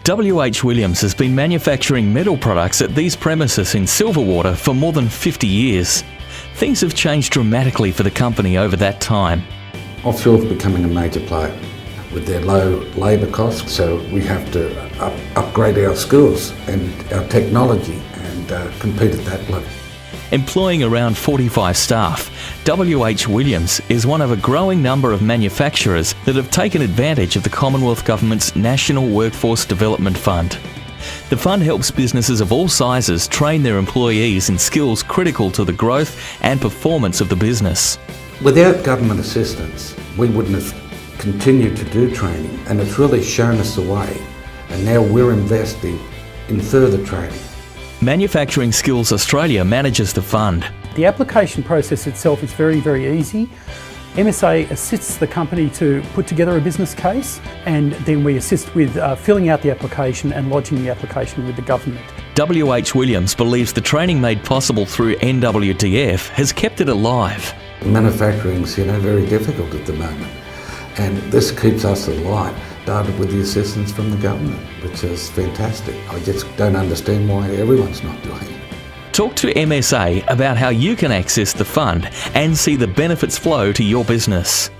W.H. Williams has been manufacturing metal products at these premises in Silverwater for more than 50 years. Things have changed dramatically for the company over that time. Offshore is becoming a major player with their low labour costs, so we have to upgrade our skills and our technology and compete at that level. Employing around 45 staff, W.H. Williams is one of a growing number of manufacturers that have taken advantage of the Commonwealth Government's National Workforce Development Fund. The fund helps businesses of all sizes train their employees in skills critical to the growth and performance of the business. Without government assistance, we wouldn't have continued to do training, and it's really shown us the way, and now we're investing in further training. Manufacturing Skills Australia manages the fund. The application process itself is very, very easy. MSA assists the company to put together a business case, and then we assist with filling out the application and lodging the application with the government. W.H. Williams believes the training made possible through NWDF has kept it alive. Manufacturing's, very difficult at the moment, and this keeps us alive, started with the assistance from the government, which is fantastic. I just don't understand why everyone's not doing it. Talk to MSA about how you can access the fund and see the benefits flow to your business.